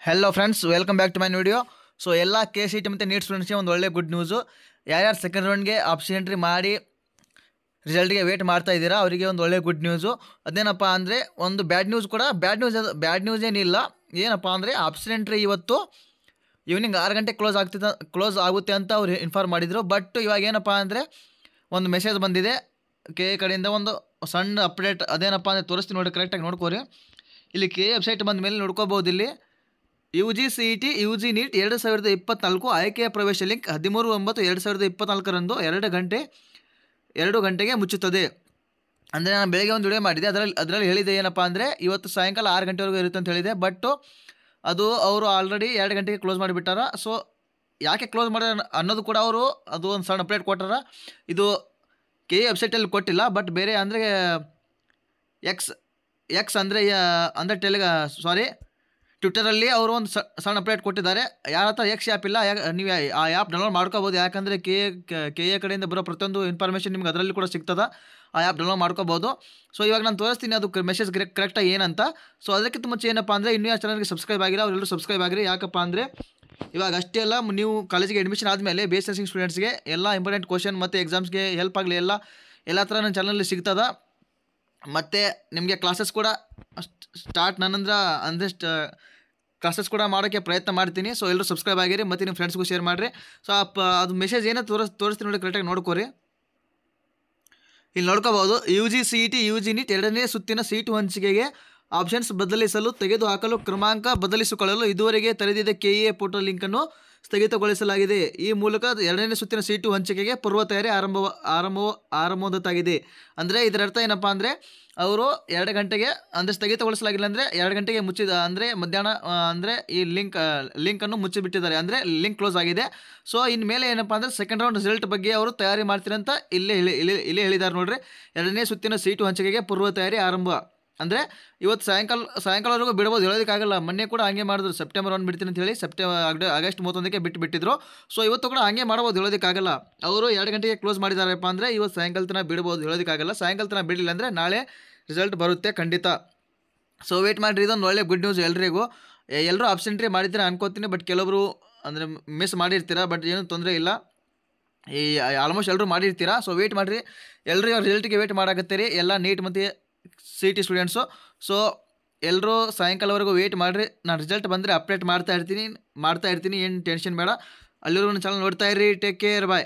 Hello friends, welcome back to my video. So ಎಲ್ಲ K C T ಮತ್ತು NEET ಸ್ಟೂಡೆಂಟ್ಸ್ಗೆ ಒಂದು ಒಳ್ಳೆ ಗುಡ್ ನ್ಯೂಸು. ಯಾರ್ಯಾರು ಸೆಕೆಂಡ್ ರೌಂಡ್ಗೆ ಆಪ್ಷನ್ ಎಂಟ್ರಿ ಮಾಡಿ ರಿಸಲ್ಟ್ಗೆ ವೇಟ್ ಮಾಡ್ತಾ ಇದ್ದೀರಾ ಅವರಿಗೆ ಒಂದು ಒಳ್ಳೆ ಗುಡ್ ನ್ಯೂಸು. ಅದೇನಪ್ಪ ಅಂದರೆ ಒಂದು ಬ್ಯಾಡ್ ನ್ಯೂಸ್ ಕೂಡ. ಬ್ಯಾಡ್ ನ್ಯೂಸ್ ಏನಿಲ್ಲ. ಏನಪ್ಪ ಅಂದರೆ ಆಪ್ಷನ್ ಎಂಟ್ರಿ ಇವತ್ತು ಈವ್ನಿಂಗ್ 6 ಗಂಟೆಗೆ ಕ್ಲೋಸ್ ಆಗುತ್ತೆ ಅಂತ ಅವ್ರು ಇನ್ಫಾರ್ಮ್ ಮಾಡಿದರು. ಬಟ್ ಇವಾಗ ಏನಪ್ಪ ಅಂದರೆ ಒಂದು ಮೆಸೇಜ್ ಬಂದಿದೆ ಕೆ ಕಡೆಯಿಂದ, ಒಂದು ಸಣ್ಣ ಅಪ್ಡೇಟ್. ಅದೇನಪ್ಪ ಅಂದರೆ ತೋರಿಸ್ತೀನಿ ನೋಡಿ, ಕರೆಕ್ಟಾಗಿ ನೋಡ್ಕೋರಿ. ಇಲ್ಲಿ ಕೆ ವೆಬ್ಸೈಟ್ ಬಂದ ಮೇಲೆ ನೋಡ್ಕೋಬೋದು. ಇಲ್ಲಿ UGCET UG ನೀಟ್ 2024 ಆಯ್ಕೆಯ ಪ್ರವೇಶ ಲಿಂಕ್ 13/9/2024 2 ಗಂಟೆಗೆ ಮುಚ್ಚುತ್ತದೆ. ಅಂದರೆ ನಾನು ಬೆಳಗ್ಗೆ ಒಂದು ವಿಡಿಯೋ ಮಾಡಿದೆ, ಅದರಲ್ಲಿ ಹೇಳಿದೆ ಏನಪ್ಪ ಅಂದರೆ ಇವತ್ತು ಸಾಯಂಕಾಲ 6 ಗಂಟೆವರೆಗೂ ಇರುತ್ತೆ ಅಂತ ಹೇಳಿದೆ. ಬಟ್ ಅದು ಅವರು ಆಲ್ರೆಡಿ 2 ಗಂಟೆಗೆ ಕ್ಲೋಸ್ ಮಾಡಿಬಿಟ್ಟಾರ. ಸೊ ಯಾಕೆ ಕ್ಲೋಸ್ ಮಾಡ್ಯಾರ ಅನ್ನೋದು ಕೂಡ ಅವರು ಅದು ಒಂದು ಸಣ್ಣ ಅಪ್ಡೇಟ್ ಕೊಟ್ಟಾರ. ಇದು ಕೆ ವೆಬ್ಸೈಟಲ್ಲಿ ಕೊಟ್ಟಿಲ್ಲ, ಬಟ್ ಬೇರೆ ಅಂದರೆ ಎಕ್ಸ್ ಅಂದರೆ ಟ್ವಿಟ್ಟರಲ್ಲಿ ಅವರು ಒಂದು ಸಣ್ಣ ಅಪ್ಡೇಟ್ ಕೊಟ್ಟಿದ್ದಾರೆ. ಯಾರ ಹತ್ರ ಎಕ್ಸ್ ಆ್ಯಪ್ ಇಲ್ಲ, ನೀವು ಆ ಆ್ಯಪ್ ಡೌನ್ಲೋಡ್ ಮಾಡ್ಕೋಬೋದು. ಯಾಕಂದರೆ ಕೆ ಎ ಕಡೆಯಿಂದ ಬರೋ ಪ್ರತಿಯೊಂದು ಇನ್ಫಾರ್ಮೇಷನ್ ನಿಮ್ಗೆ ಅದರಲ್ಲಿ ಕೂಡ ಸಿಗ್ತದೆ. ಆ ಆ್ಯಪ್ ಡೌನ್ಲೋಡ್ ಮಾಡ್ಕೋಬೋದು. ಸೊ ಇವಾಗ ನಾನು ತೋರಿಸ್ತೀನಿ ಅದು ಮೆಸೇಜ್ ಕರೆಕ್ಟಾಗಿ ಏನಂತ. ಸೊ ಅದಕ್ಕಿಂತ ಮುಂಚೆ ಏನಪ್ಪ ಅಂದರೆ ಇನ್ನೂ ಯಾವ ಚಾನಲ್ಗೆ ಸಬ್ಸ್ಕ್ರೈಬ್ ಆಗಿಲ್ಲ ಅವರೆಲ್ಲರೂ ಸಬ್ಸ್ಕ್ರೈಬ್ ಆಗಿರಿ. ಯಾಕಪ್ಪ ಅಂದರೆ ಇವಾಗ ಅಷ್ಟೇ ಅಲ್ಲ, ನೀವು ಕಾಲೇಜಿಗೆ ಅಡ್ಮಿಷನ್ ಆದಮೇಲೆ ಬೇಸ್ ನರ್ಸಿಂಗ್ ಸ್ಟೂಡೆಂಟ್ಸ್ಗೆ ಎಲ್ಲ ಇಂಪಾರ್ಟೆಂಟ್ ಕ್ವಶನ್ ಮತ್ತು ಎಕ್ಸಾಮ್ಸ್ಗೆ ಹೆಲ್ಪ್ ಆಗಲಿ ಎಲ್ಲ ಥರ ನನ್ನ ಚಾನಲಲ್ಲಿ ಸಿಗ್ತದೆ. ಮತ್ತು ನಿಮಗೆ ಕ್ಲಾಸಸ್ ಕೂಡ ಕ್ಲಾಸಸ್ ಕೂಡ ಮಾಡೋಕ್ಕೆ ಪ್ರಯತ್ನ ಮಾಡ್ತೀನಿ. ಸೊ ಎಲ್ಲರೂ ಸಬ್ಸ್ಕ್ರೈಬ್ ಆಗಿರಿ ಮತ್ತು ನಿಮ್ಮ ಫ್ರೆಂಡ್ಸ್ಗೂ ಶೇರ್ ಮಾಡಿರಿ. ಸೊ ಅದು ಮೆಸೇಜ್ ಏನೋ ತೋರಿಸ್ತೀನಿ ನೋಡಿ, ಕರೆಕ್ಟಾಗಿ ನೋಡ್ಕೋರಿ. ಇಲ್ಲಿ ನೋಡ್ಕೋಬೋದು, UGCET UG ನೀಟ್ 2ನೇ ಸುತ್ತಿನ ಸೀಟು ಹಂಚಿಕೆಗೆ ಆಪ್ಷನ್ಸ್ ಬದಲಿಸಲು ತೆಗೆದುಹಾಕಲು ಕ್ರಮಾಂಕ ಬದಲಿಸಿಕೊಳ್ಳಲು ಇದುವರೆಗೆ ತೆರೆದಿದ್ದ KE ಪೋರ್ಟಲ್ ಲಿಂಕನ್ನು ಸ್ಥಗಿತಗೊಳಿಸಲಾಗಿದೆ. ಈ ಮೂಲಕ 2ನೇ ಸುತ್ತಿನ ಸೀಟು ಹಂಚಿಕೆಗೆ ಪೂರ್ವ ತಯಾರಿ ಆರಂಭವಾಗಿದೆ. ಅಂದರೆ ಇದರ ಅರ್ಥ ಏನಪ್ಪ ಅಂದರೆ ಅವರು 2 ಗಂಟೆಗೆ ಅಂದರೆ ಸ್ಥಗಿತಗೊಳಿಸಲಾಗಿಲ್ಲ, ಅಂದರೆ 2 ಗಂಟೆಗೆ ಮುಚ್ಚಿದ ಅಂದರೆ ಮಧ್ಯಾಹ್ನ ಅಂದರೆ ಈ ಲಿಂಕನ್ನು ಮುಚ್ಚಿಬಿಟ್ಟಿದ್ದಾರೆ, ಅಂದರೆ ಲಿಂಕ್ ಕ್ಲೋಸ್ ಆಗಿದೆ. ಸೊ ಇನ್ಮೇಲೆ ಏನಪ್ಪ ಅಂದರೆ ಸೆಕೆಂಡ್ ರೌಂಡ್ ರಿಸಲ್ಟ್ ಬಗ್ಗೆ ಅವರು ತಯಾರಿ ಮಾಡ್ತಾರೆ ಅಂತ ಇಲ್ಲೇ ಹೇಳಿದ್ದಾರೆ ನೋಡ್ರಿ. 2ನೇ ಸುತ್ತಿನ ಸೀಟು ಹಂಚಿಕೆಗೆ ಪೂರ್ವ ತಯಾರಿ ಆರಂಭ ಅಂದರೆ ಇವತ್ತು ಸಾಯಂಕಾಲವರೆಗೂ ಬಿಡ್ಬೋದು, ಹೇಳೋದಕ್ಕಾಗಲ್ಲ. ಮೊನ್ನೆ ಕೂಡ ಹಂಗೆ ಮಾಡಿದ್ರು, ಸೆಪ್ಟೆಂಬರ್ 1 ಬಿಡ್ತೀನಿ ಅಂತ ಹೇಳಿ ಆಗಸ್ಟ್ 31ಕ್ಕೆ ಬಿಟ್ಟಿದ್ರು. ಸೊ ಇವತ್ತು ಕೂಡ ಹಂಗೆ ಮಾಡ್ಬೋದು, ಹೇಳೋದಕ್ಕಾಗಲ್ಲ. ಅವರು 2 ಗಂಟೆಗೆ ಕ್ಲೋಸ್ ಮಾಡಿದಾರಪ್ಪ ಅಂದರೆ ಇವತ್ತು ಸಾಯಂಕಾಲ ತನಕ ಬಿಡ್ಬೋದು, ಹೇಳೋದಕ್ಕಾಗಲ್ಲ. ಸಾಯಂಕಾಲ ತನಕ ಬಿಡಲಿಲ್ಲ ಅಂದರೆ ನಾಳೆ ರಿಸಲ್ಟ್ ಬರುತ್ತೆ ಖಂಡಿತ. ಸೊ ವೇಟ್ ಮಾಡಿರಿ, ಇದೊಂದು ಒಳ್ಳೆ ಗುಡ್ ನ್ಯೂಸ್ ಎಲ್ರಿಗೂ. ಎಲ್ಲರೂ ಆಪ್ಷನ್ ಎಂಟ್ರಿ ಮಾಡಿರ್ತೀರ ಅನ್ಕೋತೀನಿ, ಬಟ್ ಕೆಲವೊಬ್ರು ಅಂದರೆ ಮಿಸ್ ಮಾಡಿರ್ತೀರ. ಬಟ್ ಏನೂ ತೊಂದರೆ ಇಲ್ಲ, ಈ ಆಲ್ಮೋಸ್ಟ್ ಎಲ್ಲರೂ ಮಾಡಿರ್ತೀರ. ಸೊ ವೇಟ್ ಮಾಡಿರಿ, ಎಲ್ಲರೂ ಇವಾಗ ರಿಸಲ್ಟಿಗೆ ವೇಟ್ ಮಾಡಾಕತ್ತೀರಿ, ಎಲ್ಲ ನೀಟ್ ಮತ್ತು CET ಸ್ಟೂಡೆಂಟ್ಸು. ಸೊ ಎಲ್ಲರೂ ಸಾಯಂಕಾಲವರೆಗೂ ವೇಟ್ ಮಾಡಿರಿ. ನಾನು ರಿಸಲ್ಟ್ ಬಂದರೆ ಅಪ್ಡೇಟ್ ಮಾಡ್ತಾ ಇರ್ತೀನಿ. ಏನು ಟೆನ್ಷನ್ ಬೇಡ. ಅಲ್ಲಿವರೆಗೂ ನನ್ನ ಚಾನಲ್ ನೋಡ್ತಾ ಇರಿ. ಟೇಕ್ ಕೇರ್, ಬಾಯ್.